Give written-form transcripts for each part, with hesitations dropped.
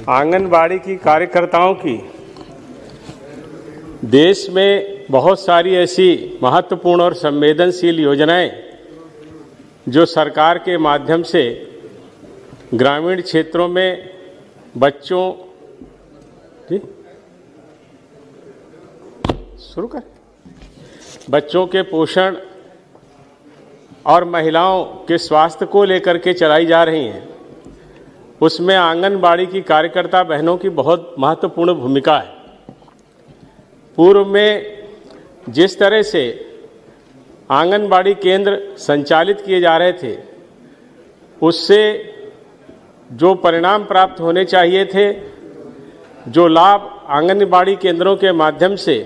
आंगनबाड़ी की कार्यकर्ताओं की देश में बहुत सारी ऐसी महत्वपूर्ण और संवेदनशील योजनाएं जो सरकार के माध्यम से ग्रामीण क्षेत्रों में बच्चों के पोषण और महिलाओं के स्वास्थ्य को लेकर के चलाई जा रही हैं, उसमें आंगनबाड़ी की कार्यकर्ता बहनों की बहुत महत्वपूर्ण भूमिका है। पूर्व में जिस तरह से आंगनबाड़ी केंद्र संचालित किए जा रहे थे, उससे जो परिणाम प्राप्त होने चाहिए थे, जो लाभ आंगनबाड़ी केंद्रों के माध्यम से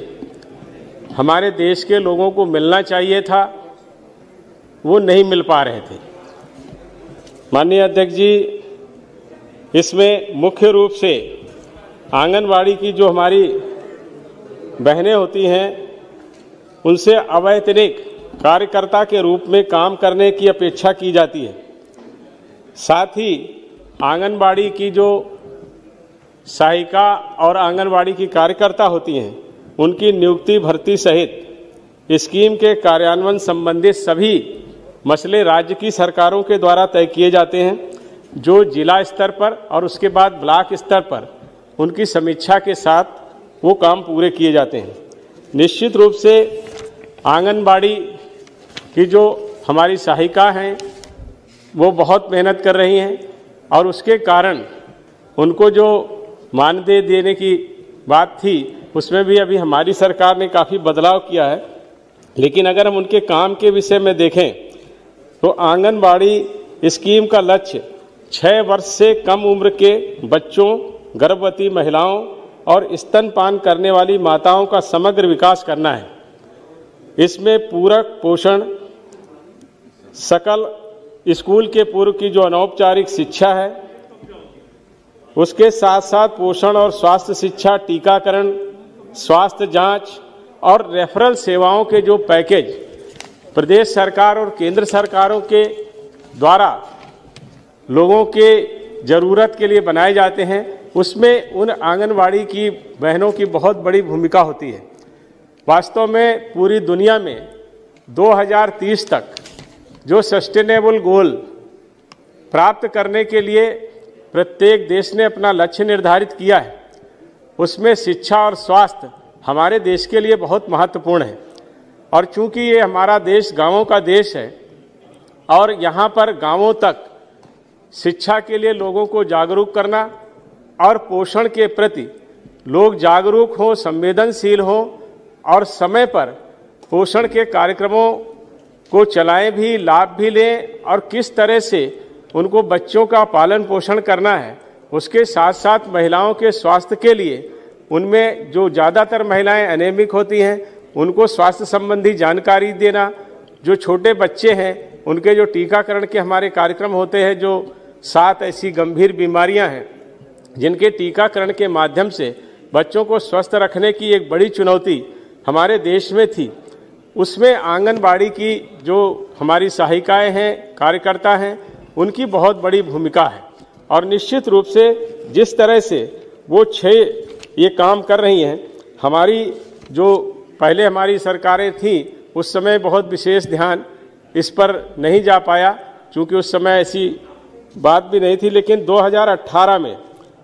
हमारे देश के लोगों को मिलना चाहिए था, वो नहीं मिल पा रहे थे। माननीय अध्यक्ष जी, इसमें मुख्य रूप से आंगनबाड़ी की जो हमारी बहनें होती हैं, उनसे अवैतनिक कार्यकर्ता के रूप में काम करने की अपेक्षा की जाती है। साथ ही आंगनबाड़ी की जो सहायिका और आंगनबाड़ी की कार्यकर्ता होती हैं, उनकी नियुक्ति भर्ती सहित स्कीम के कार्यान्वयन संबंधित सभी मसले राज्य की सरकारों के द्वारा तय किए जाते हैं, जो जिला स्तर पर और उसके बाद ब्लॉक स्तर पर उनकी समीक्षा के साथ वो काम पूरे किए जाते हैं। निश्चित रूप से आंगनबाड़ी की जो हमारी सहायिका हैं, वो बहुत मेहनत कर रही हैं और उसके कारण उनको जो मानदेय देने की बात थी, उसमें भी अभी हमारी सरकार ने काफ़ी बदलाव किया है। लेकिन अगर हम उनके काम के विषय में देखें तो आंगनबाड़ी स्कीम का लक्ष्य 6 वर्ष से कम उम्र के बच्चों, गर्भवती महिलाओं और स्तनपान करने वाली माताओं का समग्र विकास करना है। इसमें पूरक पोषण, सकल स्कूल के पूर्व की जो अनौपचारिक शिक्षा है, उसके साथ साथ पोषण और स्वास्थ्य शिक्षा, टीकाकरण, स्वास्थ्य जांच और रेफरल सेवाओं के जो पैकेज प्रदेश सरकार और केंद्र सरकारों के द्वारा लोगों के ज़रूरत के लिए बनाए जाते हैं, उसमें उन आंगनबाड़ी की बहनों की बहुत बड़ी भूमिका होती है। वास्तव में पूरी दुनिया में 2030 तक जो सस्टेनेबल गोल प्राप्त करने के लिए प्रत्येक देश ने अपना लक्ष्य निर्धारित किया है, उसमें शिक्षा और स्वास्थ्य हमारे देश के लिए बहुत महत्वपूर्ण है। और चूंकि ये हमारा देश गांवों का देश है और यहाँ पर गांवों तक शिक्षा के लिए लोगों को जागरूक करना और पोषण के प्रति लोग जागरूक हों, संवेदनशील हों और समय पर पोषण के कार्यक्रमों को चलाएं भी, लाभ भी लें और किस तरह से उनको बच्चों का पालन पोषण करना है, उसके साथ साथ महिलाओं के स्वास्थ्य के लिए उनमें जो ज़्यादातर महिलाएं एनेमिक होती हैं, उनको स्वास्थ्य संबंधी जानकारी देना, जो छोटे बच्चे हैं उनके जो टीकाकरण के हमारे कार्यक्रम होते हैं, जो 7 ऐसी गंभीर बीमारियां हैं जिनके टीकाकरण के माध्यम से बच्चों को स्वस्थ रखने की एक बड़ी चुनौती हमारे देश में थी, उसमें आंगनबाड़ी की जो हमारी सहायिकाएं हैं, कार्यकर्ता हैं, उनकी बहुत बड़ी भूमिका है। और निश्चित रूप से जिस तरह से वो 6 ये काम कर रही हैं, हमारी जो पहले हमारी सरकारें थीं, उस समय बहुत विशेष ध्यान इस पर नहीं जा पाया, चूँकि उस समय ऐसी बात भी नहीं थी। लेकिन 2018 में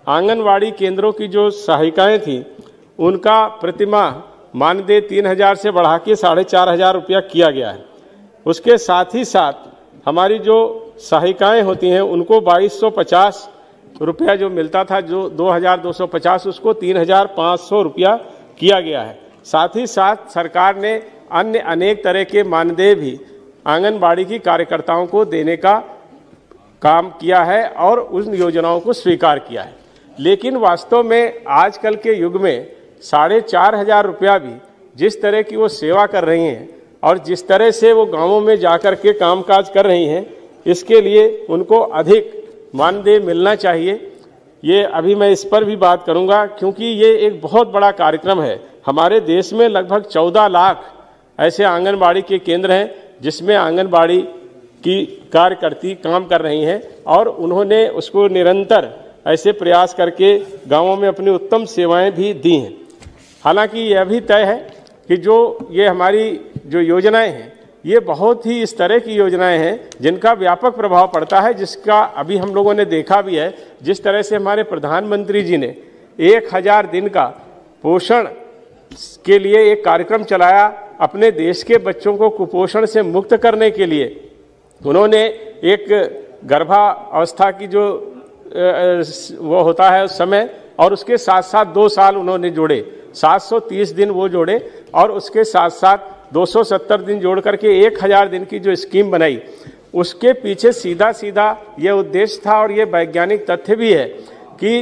आंगनबाड़ी केंद्रों की जो सहायिकाएँ थीं, उनका प्रतिमाह मानदेय 3,000 से बढ़ा के 4,500 रुपया किया गया है। उसके साथ ही साथ हमारी जो सहायिकाएँ होती हैं, उनको 2,250 रुपया जो मिलता था, जो 2,250, उसको 3,500 रुपया किया गया है। साथ ही साथ सरकार ने अन्य अनेक तरह के मानदेय भी आंगनबाड़ी की कार्यकर्ताओं को देने का काम किया है और उन योजनाओं को स्वीकार किया है। लेकिन वास्तव में आजकल के युग में 4,500 रुपया भी जिस तरह की वो सेवा कर रही हैं और जिस तरह से वो गांवों में जाकर के कामकाज कर रही हैं, इसके लिए उनको अधिक मानदेय मिलना चाहिए। ये अभी मैं इस पर भी बात करूंगा, क्योंकि ये एक बहुत बड़ा कार्यक्रम है। हमारे देश में लगभग 14 लाख ऐसे आंगनबाड़ी के केंद्र हैं जिसमें आंगनबाड़ी की कार्यकर्ती काम कर रही हैं और उन्होंने उसको निरंतर ऐसे प्रयास करके गांवों में अपनी उत्तम सेवाएं भी दी हैं। हालांकि यह भी तय है कि जो ये हमारी जो योजनाएं हैं ये बहुत ही इस तरह की योजनाएं हैं जिनका व्यापक प्रभाव पड़ता है, जिसका अभी हम लोगों ने देखा भी है। जिस तरह से हमारे प्रधानमंत्री जी ने 1000 दिन का पोषण के लिए एक कार्यक्रम चलाया, अपने देश के बच्चों को कुपोषण से मुक्त करने के लिए उन्होंने एक गर्भावस्था की जो वो होता है उस समय, और उसके साथ साथ 2 साल उन्होंने जोड़े, 730 दिन वो जोड़े, और उसके साथ साथ 270 दिन जोड़ करके 1000 दिन की जो स्कीम बनाई, उसके पीछे सीधा सीधा ये उद्देश्य था और ये वैज्ञानिक तथ्य भी है कि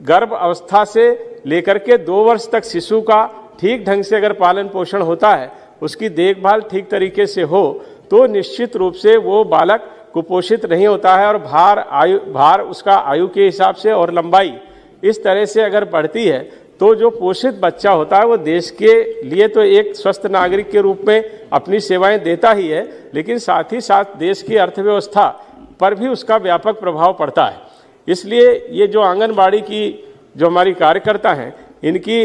गर्भ अवस्था से लेकर के 2 वर्ष तक शिशु का ठीक ढंग से अगर पालन पोषण होता है, उसकी देखभाल ठीक तरीके से हो, तो निश्चित रूप से वो बालक कुपोषित नहीं होता है। और भार उसका आयु के हिसाब से और लंबाई इस तरह से अगर बढ़ती है तो जो पोषित बच्चा होता है वो देश के लिए तो एक स्वस्थ नागरिक के रूप में अपनी सेवाएं देता ही है, लेकिन साथ ही साथ देश की अर्थव्यवस्था पर भी उसका व्यापक प्रभाव पड़ता है। इसलिए ये जो आंगनबाड़ी की जो हमारी कार्यकर्ता हैं, इनकी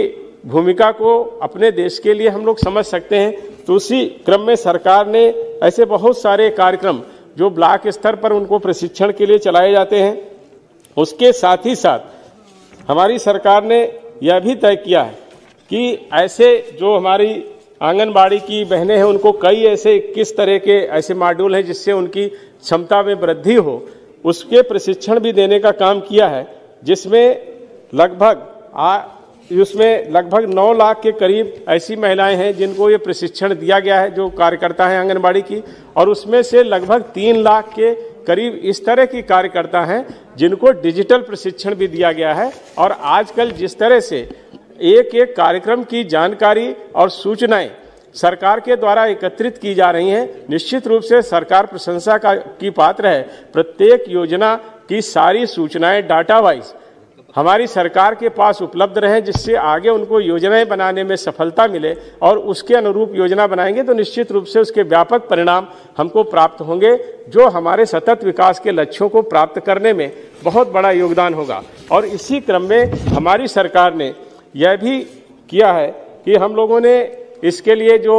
भूमिका को अपने देश के लिए हम लोग समझ सकते हैं। तो उसी क्रम में सरकार ने ऐसे बहुत सारे कार्यक्रम जो ब्लॉक स्तर पर उनको प्रशिक्षण के लिए चलाए जाते हैं, उसके साथ ही साथ हमारी सरकार ने यह भी तय किया है कि ऐसे जो हमारी आंगनबाड़ी की बहनें हैं उनको कई ऐसे 21 तरह के ऐसे मॉड्यूल हैं जिससे उनकी क्षमता में वृद्धि हो, उसके प्रशिक्षण भी देने का काम किया है, जिसमें लगभग 9 लाख के करीब ऐसी महिलाएं हैं जिनको ये प्रशिक्षण दिया गया है, जो कार्यकर्ता हैं आंगनबाड़ी की, और उसमें से लगभग 3 लाख के करीब इस तरह की कार्यकर्ता हैं जिनको डिजिटल प्रशिक्षण भी दिया गया है। और आजकल जिस तरह से एक एक कार्यक्रम की जानकारी और सूचनाएं सरकार के द्वारा एकत्रित की जा रही हैं, निश्चित रूप से सरकार प्रशंसा की पात्र है। प्रत्येक योजना की सारी सूचनाएं डाटा वाइज हमारी सरकार के पास उपलब्ध रहें, जिससे आगे उनको योजनाएं बनाने में सफलता मिले, और उसके अनुरूप योजना बनाएंगे तो निश्चित रूप से उसके व्यापक परिणाम हमको प्राप्त होंगे, जो हमारे सतत विकास के लक्ष्यों को प्राप्त करने में बहुत बड़ा योगदान होगा। और इसी क्रम में हमारी सरकार ने यह भी किया है कि हम लोगों ने इसके लिए जो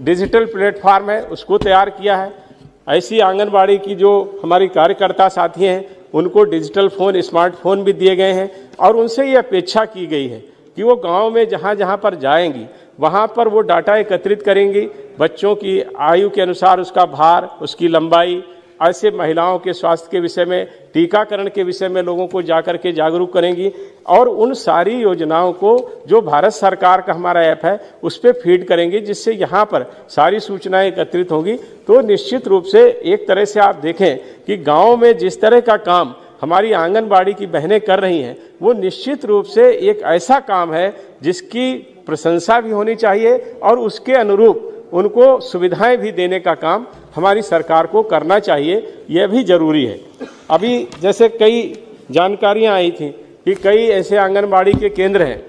डिजिटल प्लेटफॉर्म है उसको तैयार किया है। ऐसी आंगनबाड़ी की जो हमारी कार्यकर्ता साथी हैं उनको डिजिटल फ़ोन, स्मार्टफोन भी दिए गए हैं, और उनसे ये अपेक्षा की गई है कि वो गांव में जहाँ जहाँ पर जाएंगी वहाँ पर वो डाटा एकत्रित करेंगी, बच्चों की आयु के अनुसार उसका भार, उसकी लंबाई, ऐसे महिलाओं के स्वास्थ्य के विषय में, टीकाकरण के विषय में लोगों को जाकर के जागरूक करेंगी, और उन सारी योजनाओं को जो भारत सरकार का हमारा ऐप है उस पर फीड करेंगी, जिससे यहाँ पर सारी सूचनाएं एकत्रित होंगी। तो निश्चित रूप से एक तरह से आप देखें कि गाँव में जिस तरह का काम हमारी आंगनबाड़ी की बहनें कर रही हैं, वो निश्चित रूप से एक ऐसा काम है जिसकी प्रशंसा भी होनी चाहिए, और उसके अनुरूप उनको सुविधाएं भी देने का काम हमारी सरकार को करना चाहिए, यह भी जरूरी है। अभी जैसे कई जानकारियां आई थी कि कई ऐसे आंगनबाड़ी के केंद्र हैं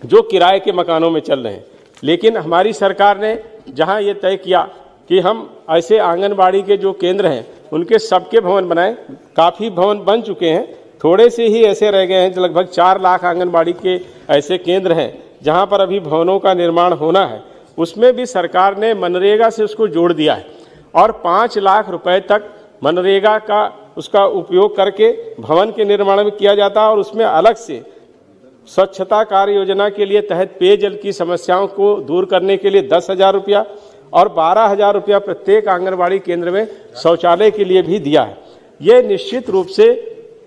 जो किराए के मकानों में चल रहे हैं, लेकिन हमारी सरकार ने जहां ये तय किया कि हम ऐसे आंगनबाड़ी के जो केंद्र हैं उनके सबके भवन बनाएं। काफ़ी भवन बन चुके हैं, थोड़े से ही ऐसे रह गए हैं। लगभग 4 लाख आंगनबाड़ी के ऐसे केंद्र हैं जहां पर अभी भवनों का निर्माण होना है। उसमें भी सरकार ने मनरेगा से उसको जोड़ दिया है, और 5 लाख रुपए तक मनरेगा का उसका उपयोग करके भवन के निर्माण में किया जाता है। और उसमें अलग से स्वच्छता कार्य योजना के लिए तहत पेयजल की समस्याओं को दूर करने के लिए 10,000 रुपया और 12,000 रुपया प्रत्येक आंगनबाड़ी केंद्र में शौचालय के लिए भी दिया है। ये निश्चित रूप से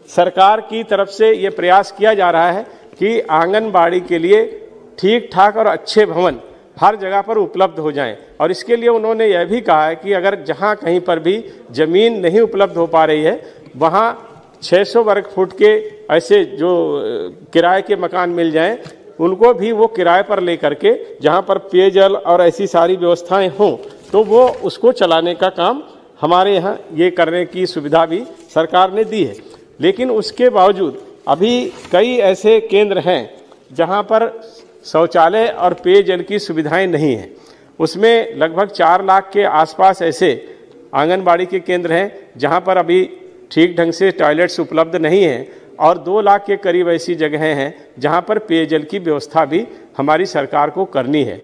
सरकार की तरफ से ये प्रयास किया जा रहा है कि आंगनबाड़ी के लिए ठीक ठाक और अच्छे भवन हर जगह पर उपलब्ध हो जाएं। और इसके लिए उन्होंने यह भी कहा है कि अगर जहां कहीं पर भी जमीन नहीं उपलब्ध हो पा रही है, वहां 600 वर्ग फुट के ऐसे जो किराए के मकान मिल जाएं, उनको भी वो किराए पर लेकर के जहां पर पेयजल और ऐसी सारी व्यवस्थाएं हों तो वो उसको चलाने का काम हमारे यहाँ ये करने की सुविधा भी सरकार ने दी है। लेकिन उसके बावजूद अभी कई ऐसे केंद्र हैं जहां पर शौचालय और पेयजल की सुविधाएं नहीं हैं। उसमें लगभग 4 लाख के आसपास ऐसे आंगनबाड़ी के केंद्र हैं जहां पर अभी ठीक ढंग से टॉयलेट्स उपलब्ध नहीं हैं। और 2 लाख के करीब ऐसी जगहें हैं जहां पर पेयजल की व्यवस्था भी हमारी सरकार को करनी है।